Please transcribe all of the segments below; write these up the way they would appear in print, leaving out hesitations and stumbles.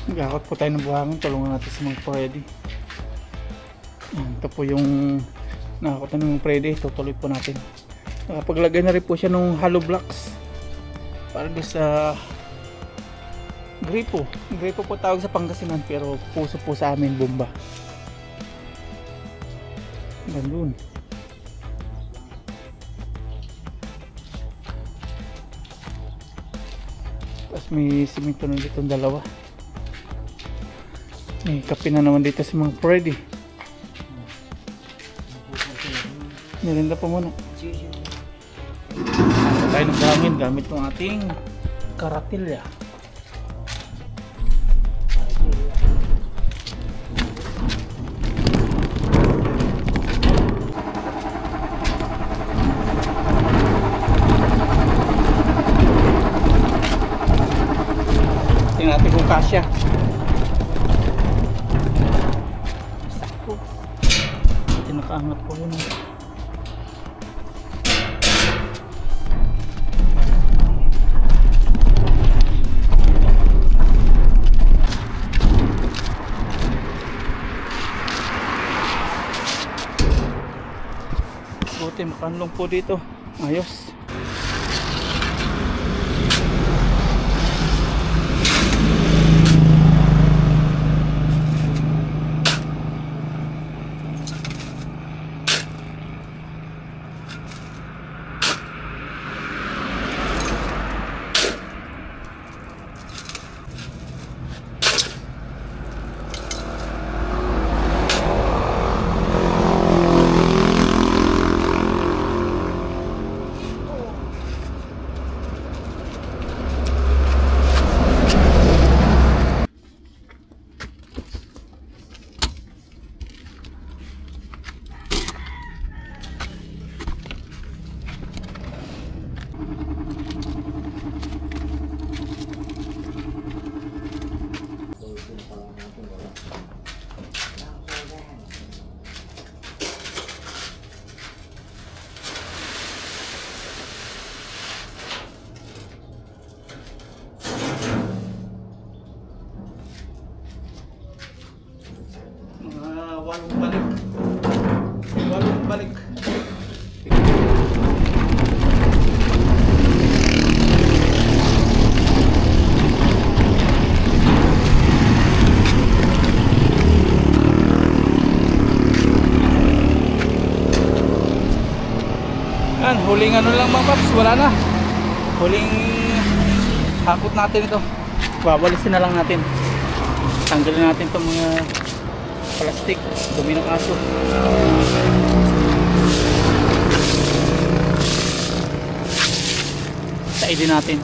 Gakot po tayo ng buhangin. Tulungan natin si Mang Freddy. Ito po yung nakakot na ng Freddy. Tutuloy po natin. Nakapaglagay na rin po siya ng hollow blocks para doon sa gripo. Gripo po tawag sa Pangasinan, pero puso po sa amin bomba. Gandun. Tapos may simento na dito dalawa. May kape na naman dito si Mang Freddy. Nirinda po muna. Tayo ng hangin gamit ng ating karatilya. Tingnan natin kung kasya. Sakto. Nakaangat po yun. Buti makanlong po dito. Ayos. Walong balik. Yan, huling ano lang mga paps, wala na. Huling hakot natin ito. Babalisin na lang natin. Tanggalin natin itong mga plastic, dumi ng aso. Saidin natin.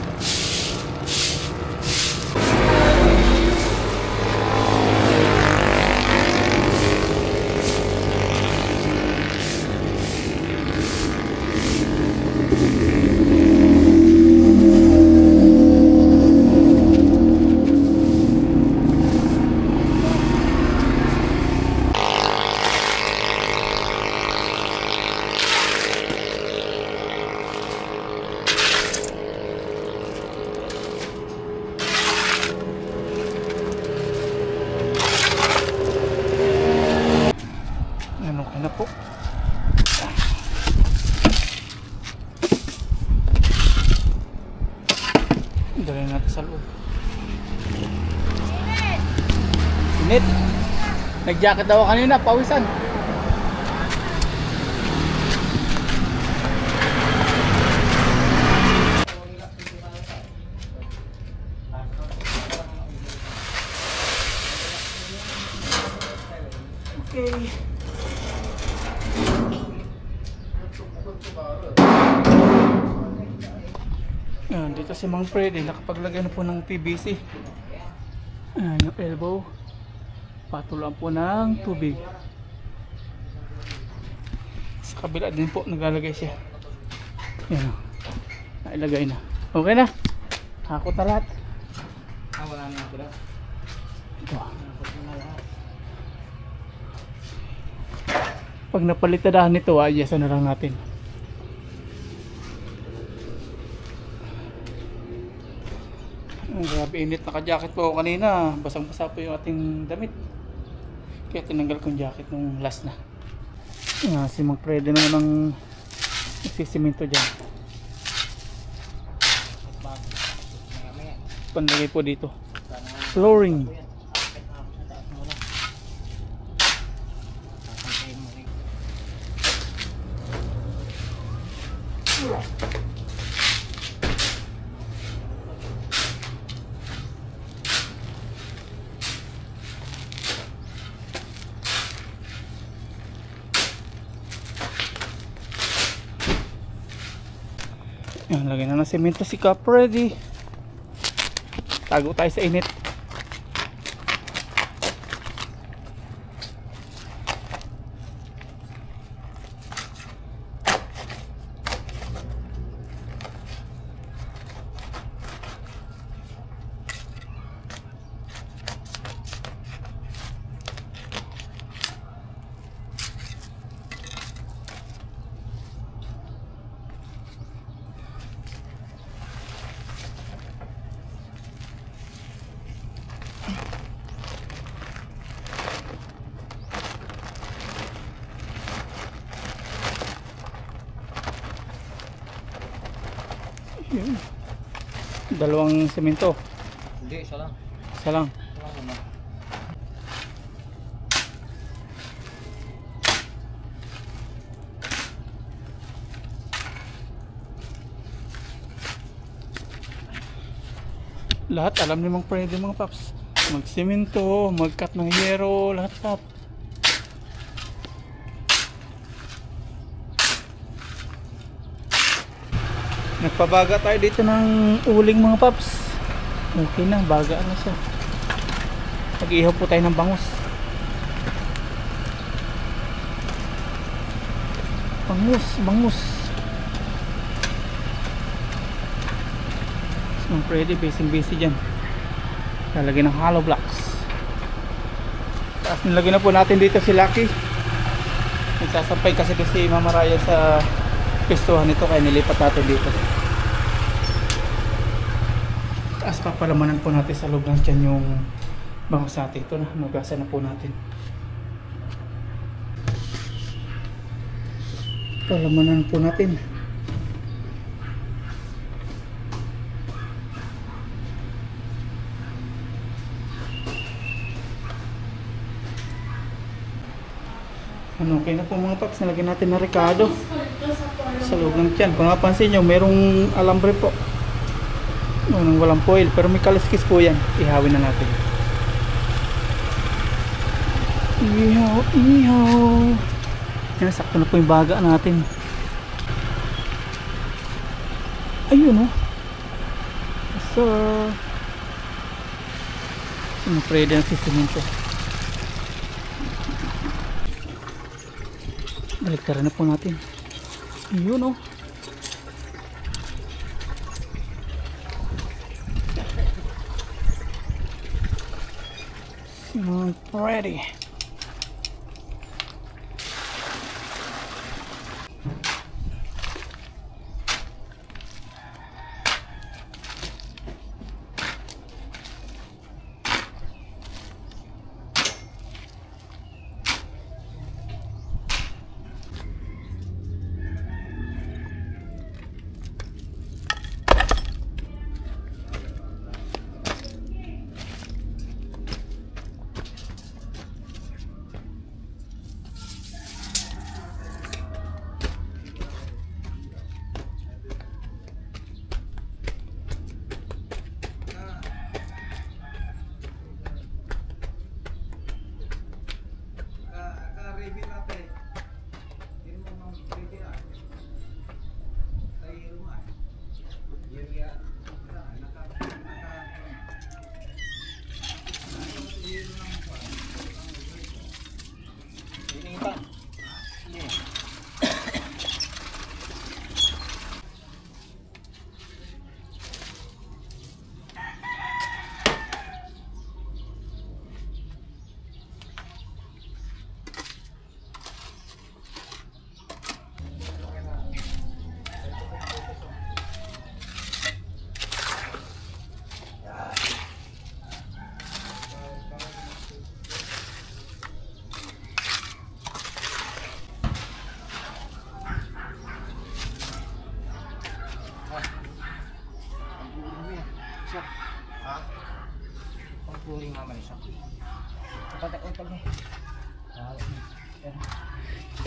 Na po. Dalhin natin sa loob. Init. Nag-jacket daw kanina, pawisan. Okay. Ayan, dito si Mang Freddy nakapaglagay na po ng PVC. Ayan, yung elbow patuloy po ng tubig. Sa kabila din po naglalagay siya. Ayan, nailagay na. Okay na, hakot na lahat. Wala na ako daw. Ito, pag napalitadahan nito, ayos na lang natin. Grabe. Init, naka-jacket po ako kanina. Basang-basa po yung ating damit. Kaya tinanggal ko yung jacket nung last na. Si Mang Freddy naman ng nagsisimento dyan. Panlagay po dito. Flooring. Yan, lagyan na ng semento si Cap Freddy. Tago tayo sa init. Yun. Dalawang semento. Hindi, isa lang. Isa lang. Isa lang naman. Lahat alam ni Mang Freddy mga paps. Magsemento, mag-cut ng yero, lahat pap. Nagpabaga tayo dito ng uling mga paps. Okay na, baga na siya. Mag-ihaw po tayo ng bangus. Bangus. So, Mang Freddy, busy dyan. Lalagyan ng hollow blocks. Tapos nilagyan na po natin dito si Lucky. Nagsasampay kasi si Mama Raya sa pistuhan nito, kaya nilipat natin dito. Tapos papalamanan po natin sa loob ng tiyan yung bangus natin. Ito na, magasan na po natin. Palamanan po natin. Okay na po mga paps, nalagyan natin na Ricardo sa loob ng tiyan. Kung napansin nyo, merong alambre po. Nang walang foil, pero may kaliskis po yan. Ihawin na natin. Ihaw. Yan, sakto na po yung baga natin. Ayun, oh. So, pwede na si semento. Baliktaran na po natin. Ayun, oh. Ready. Huling naman isa. Kapag utag eh.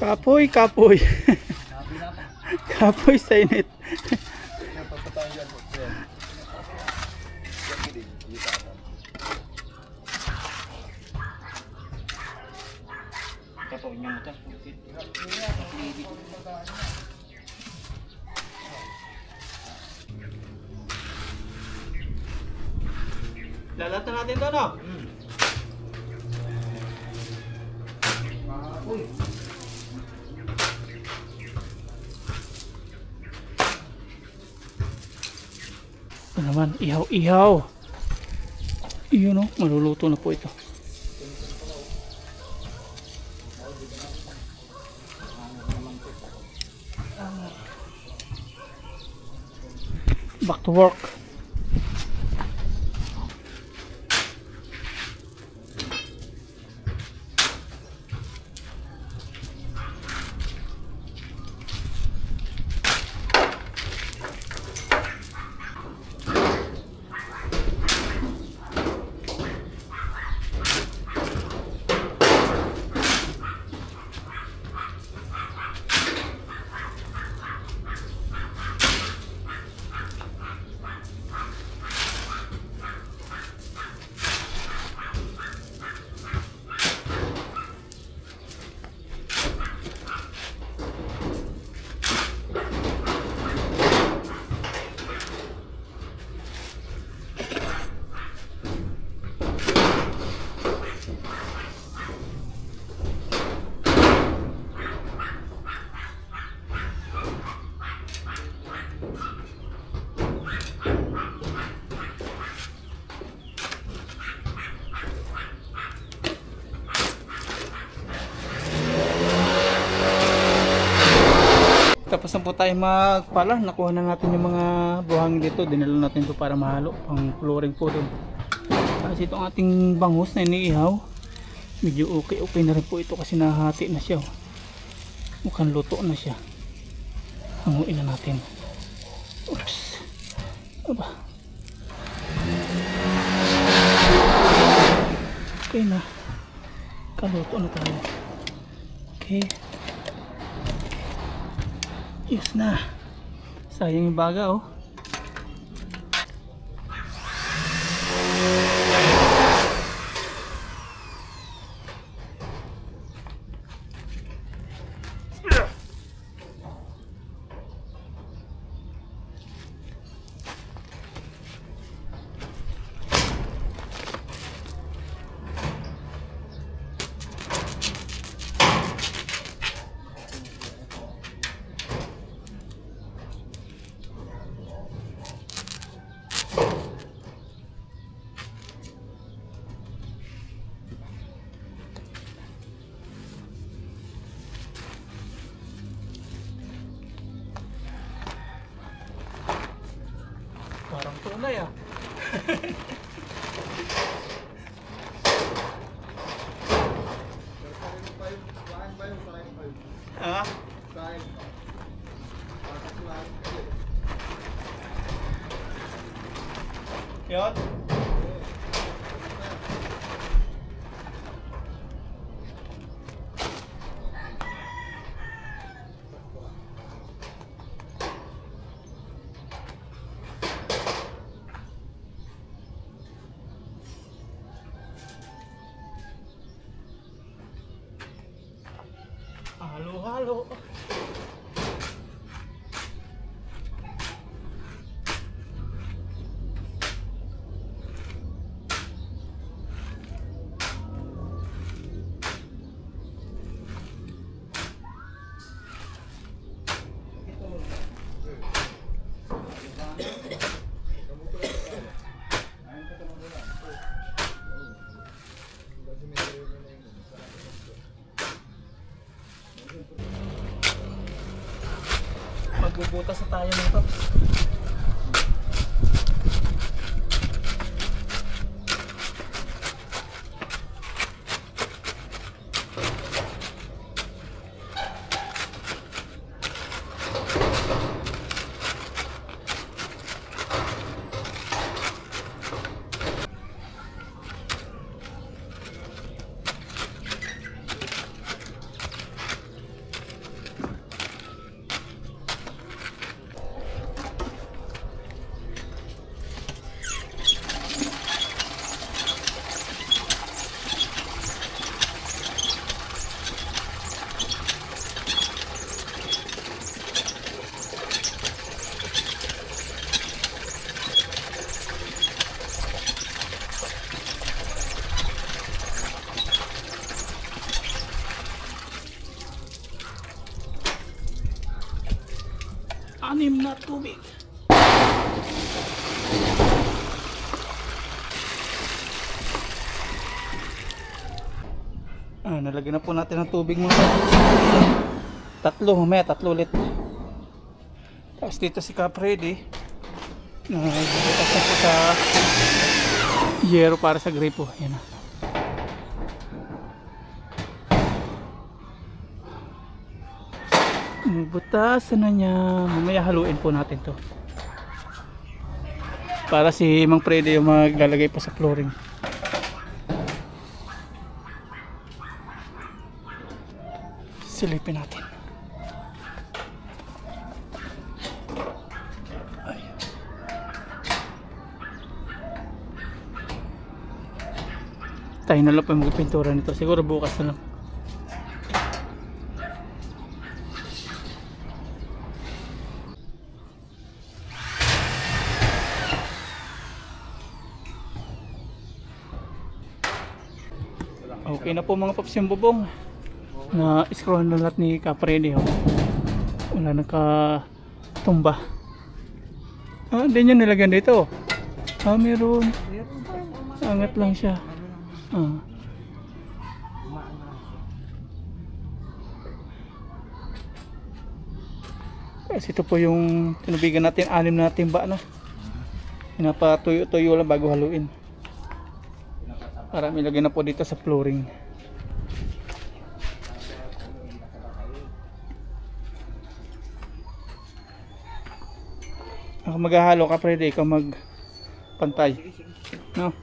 Kapoy, kapoy. Sabi na pa. Kapoy sa init. Kapag niyo mo ito. Lalatan natin to, no? Uy. Ito naman, ihaw-ihaw. Iyon, no? Maluluto na po ito. Back to work. Tapos na po tayo magpala. Nakuha na natin yung mga buhangin dito. Dinala natin ito para mahalo. Pang flooring po doon. Kasi itong ating bangus na iniihaw, medyo okay na rin po ito kasi nahati na siya. Mukhang luto na siya. Hanguin na natin. Oops. Aba. Okay na. Kaluto na tayo. Okay. Yes na. Sayang yung baga, oh. Parang tunay, ah. Ah? Yun? Halo-halo. Magbubutas na tayo nito. na tubig. Nalagyan na po natin ng tubig mga tatlo, mamaya 3 ulit. Tapos dito si Capredi nagbubutas na po sa yero para sa gripo. Yan na. Butasan na niya. Mamaya haluin po natin to para si Mang Freddy yung maglalagay pa sa flooring. Silipin natin. Ay. Tayo na lang po yung magpintura nito. Siguro bukas na lang. Okay na po mga paps yung bubong. Na scroll na lahat ni Capredi. Wala nakatumba. Hindi nyo nilagyan dito. Meron. Angat lang siya. Kasi ito po yung tinubigan natin, 6 na timba na. Pinapatuyo-tuyo lang bago haluin. Para ilagay na po dito sa flooring. Ako maghahalo ka, Freddy, ikaw magpantay. No?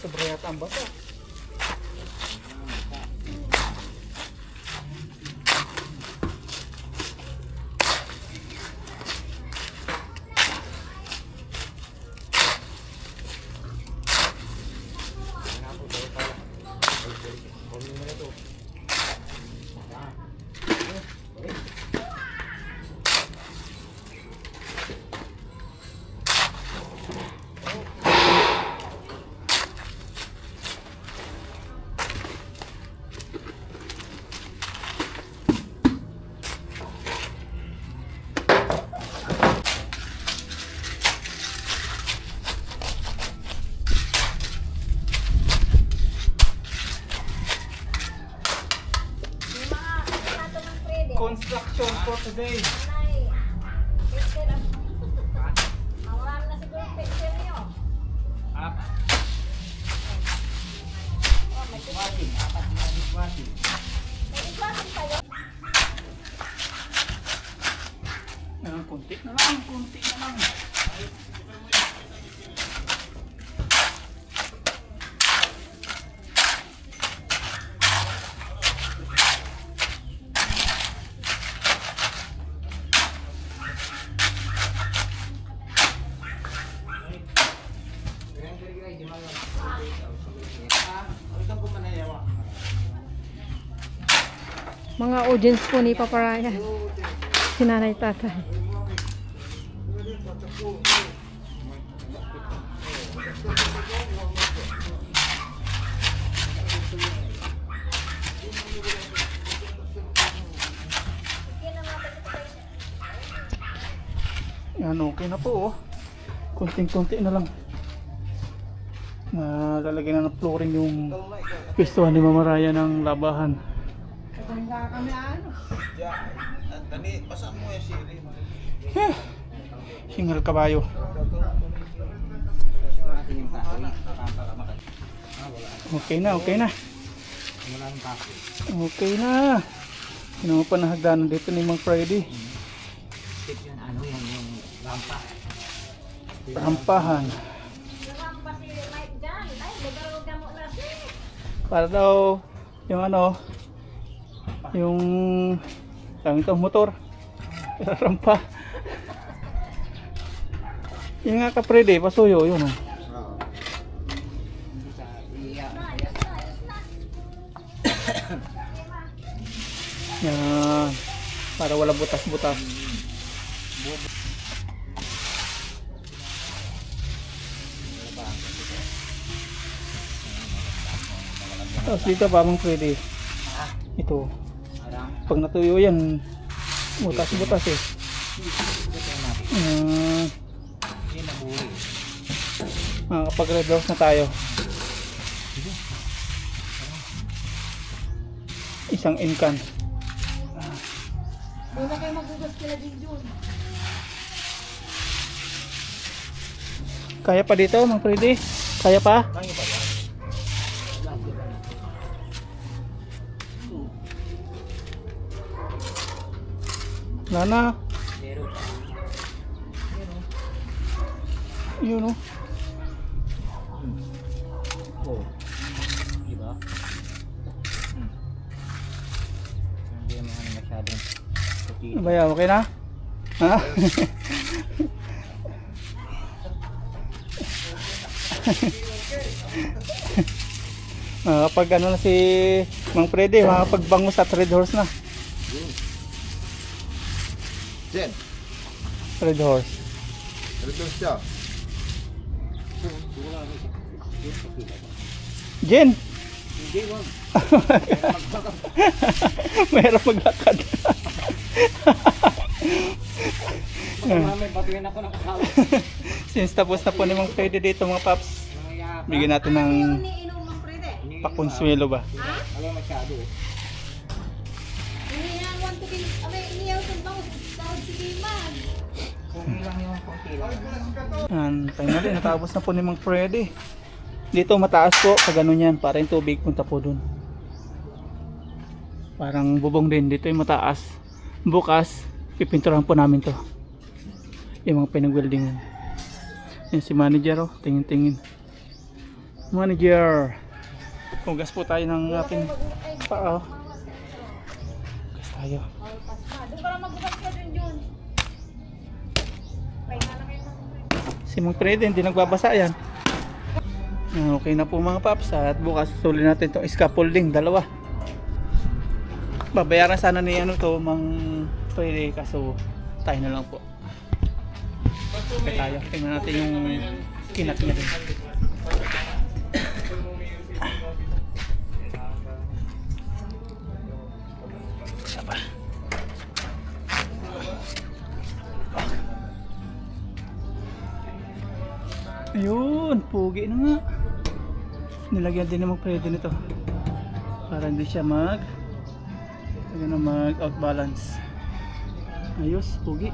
Sobra yata ang basa. Construction for today. Kunti na lang, kunti na lang. Mga audience po ni Papa Ryan. Si Nanay Tatay. Yan, okay na po. Kunting-kunti na lang. Lalagyan na ng flooring yung pistuhan ni Mama Raya ng labahan. Hingal kabayo. Okay na, okay na. Wala nang kaso. Okay na. Ano pa nahagdanan dito ni Mang Freddy? Tip yun, ano yung rampa. Rampahan. Para daw yung ano, yung tawag ito, motor. Rampa. Yung nga ka Freddy, pasuyo yun. Oh. Yan. Para wala butas-butas. Tapos dito pa Mang Freddy. Ito. Pag natuyo yan, butas-butas eh. Kapag red rose na tayo. Isang inkan. Wala kayo magugas kila din dun. Kaya pa dito Mang Freddy? Kaya pa? Kaya pa yan. Wala na. Pero Yun o. oh. Diba? Hindi naman ano masyadong puti. Ano ba yan? Okay na? Ha? Kapag ano na si Mang Freddy, makapagbango sa red horse na. Jen, Red horse. ito siya. Jen! Hindi wag. Mahirap maglakad. May batuin ako ng kasama. Since tapos na po ni Mang Freddy dito mga paps, bigyan natin ng Iinom ng prede. pakonsuelo ba? Alam masyado. Iniyan, want to be, abay, iniyaw sa bangus. Tawag si Kiman. Kung ilang yung konti lang. Finally, natapos na po ni Mang Freddy. Dito mataas po, pag ganun yan, para yung tubig punta po dun. Parang bubong din, dito yung mataas. Bukas, pipinturahan po namin to. Yung mga pinag-weldingan. Yan si manager oh, tingin-tingin. Manager! Hugas po tayo ng ating paa. Hugas tayo. Doon ka lang magbukas ka dun yun. Pahinga na kayo ng Si Mang Freddy, hindi nagbabasa yan. Okay na po mga paps, at bukas susulin natin itong scaffolding, dalawa. Babayaran sana ni ano to Mang Freddy, kaso tayo na lang po. Okay tayo, tingnan natin yung kinat niya din. Isa pa. Ayun, pugi na nga. Nilagyan din naman Freddy nito para hindi siya mag outbalance. Ayos, pugi.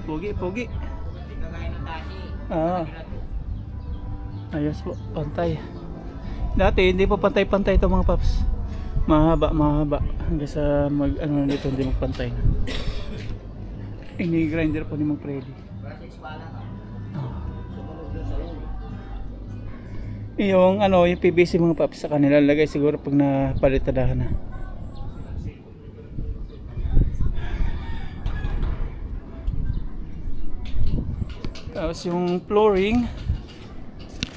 Pugi. Ayos po, pantay. Dati hindi pa pantay-pantay ito mga paps. Mahaba. Hanggang sa dito hindi magpantay na. Ini-grinder po ni Mang Freddy. Yung yung PVC mga paps sa kanila lagay siguro pag napalitadahan na. Tapos yung flooring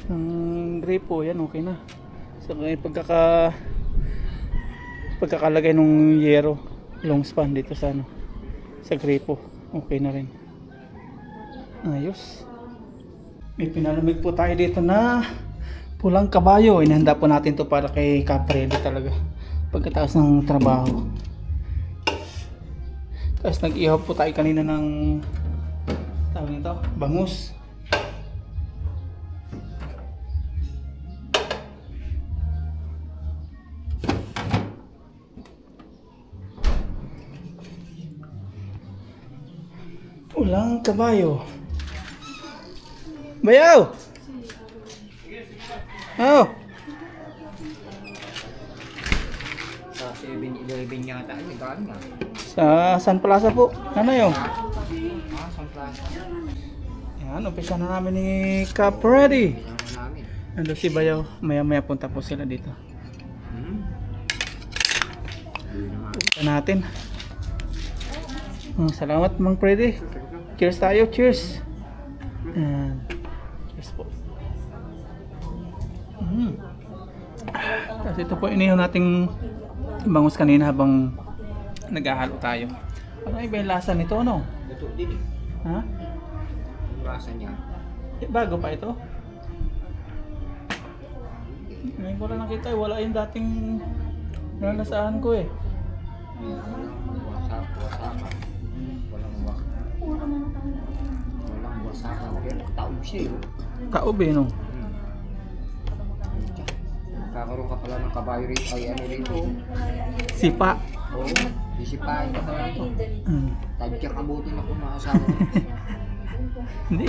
ng gripo yan okay na. So pagkakalagay ng yero long span dito sa sa gripo okay na rin. Ayos. May pinalamig po tayo dito na pulang kabayo. Inihanda po natin to para kay Capredi talaga pagkatapos ng trabaho. Tapos nag-ihaw po tayo kanina ng tawag nito, bangus. Pulang kabayo. Bayaw! Oh. Kelvin yata. Ay, galing nga. Sa San Plaza po. Ano yun? San Plaza. Yan, umpisa na namin ni Capredi. Kasama namin. Ando si Bayaw. Maya-maya punta po sila dito. Punta natin. Salamat Mang Freddy. Cheers tayo, cheers. Ayan. Cheers po. Kasi ito po inihaw nating bangus kanina habang naghahalo tayo. Ano iba yung lasa nito, ano? Ito din eh. Ha? Rasa niya. Bago pa ito? Ngayon ko lang nakita, wala yung dating nalasahan ko eh. Wasak. Walang wasakan. Pero taob siya eh. Kaob eh, no? Kakaroon ka pala ng kabayo rito. Ay ano rito. Sipa. Oo. Disipain ka pala rito. Tadya kabuti na kung nakasawa. Hindi,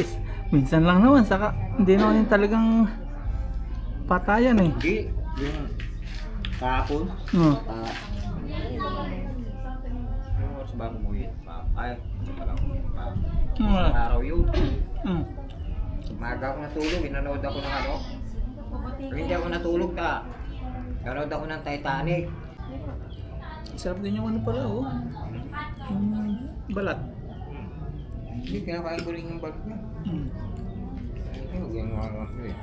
minsan lang naman, saka hindi naman yung talagang patayan eh. Hindi. Yung kahapon. Hmm. Yung oras ba umuwi? Ay, pala ko. Wala. Araw yun. Hmm. Maga ako natulog. Inanood ako ng ano. Pero hindi ako natulog ta. Nanood ako ng Titanic. Sarap din yung ano pala, oh. Balat. Hindi, kinakain ko rin yung balat niya. Yung ano eh.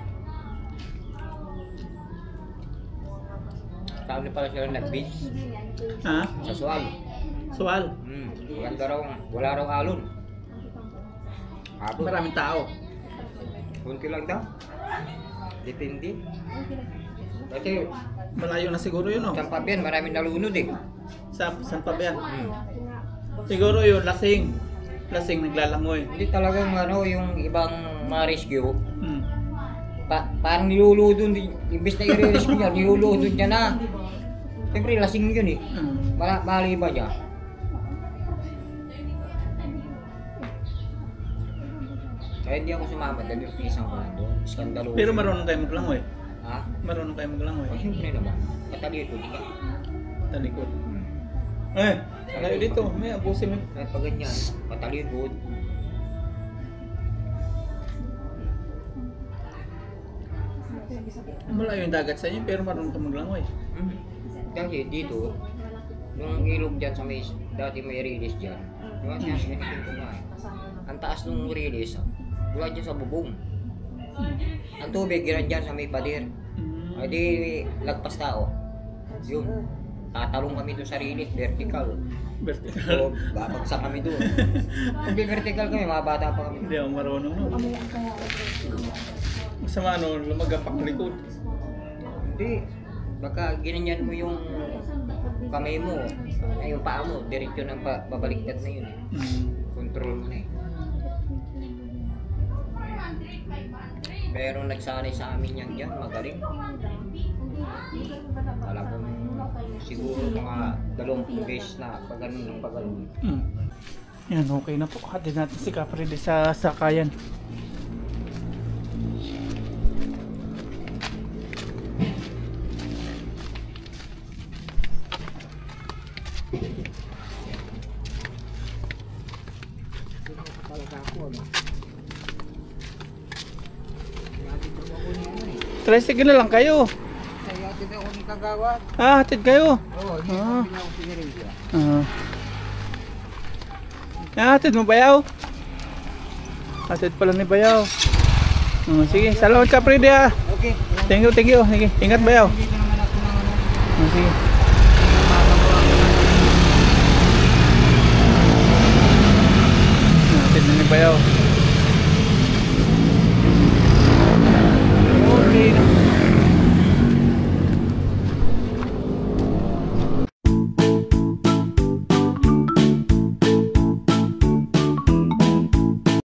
Sabi pala sila nag-beach Ha? sa Sual. Sual. Maganda raw, wala raw alon. Habon. Maraming tao. Kunti lang daw. Depende. Kasi Malayo na siguro yun, oh. sa Pabian maraming nalunod eh. Sa San Fabian. Siguro yun, lasing. Lasing, naglalangoy. Hindi talagang ano, yung ibang ma-rescue. Hmm. Parang niluludon din. Imbis na i-rescue niya, niluludon niya na. Siyempre lasing yun eh. Mali ba niya? Kaya hindi ako sumama dahil yung pisang ko na doon. Skandalo. Pero marunong kayo maglangoy. Ha? Marunong kayo maglangoy. O siyempre naman. Katalito ka. Talikod. Eh, kayo dito. May abusin mo. Kahit pa ganyan, matalikod. Malayo yung dagat sa inyo, pero marunong ka maglangoy. Kasi dito, yung ilog dyan sa may, dati may release dyan. Yung sinasabi ko nga eh. Ang taas nung release, wala dyan sa bubong. Ang tubig, giran dyan sa may pader. Ay di, lagpas tao. Yun, tatalong kami doon sa release, vertical. Vertical. So, babagsak kami doon. Kung di vertical kami, mga bata pa kami. Hindi ako marunong, no? Masama, ano, lumagapak likod. Hindi, baka ginanyan mo yung kamay mo, ay yung paa mo, diretso ng babaliktad na yun eh. Control mo na eh. Pero nagsanay sa amin yan dyan, magaling. Talagang siguro mga 20 beses na pagano'n ng pagano'n. Yan, okay na po. Hatid natin si Capredi sa sakayan. Tricycle na lang kayo. Kaya hatid ako ni Kagawad. Ah, hatid kayo. Oo, hindi Ah. ako ako sinirigya. Hatid mo Bayaw? Hatid pala ni Bayaw. Sige, salamat Capredi ah. Okay. Thank you, thank you. Sige, ingat Bayaw. Hindi naman ako ng ano. Sige. Hatid na ni Bayaw.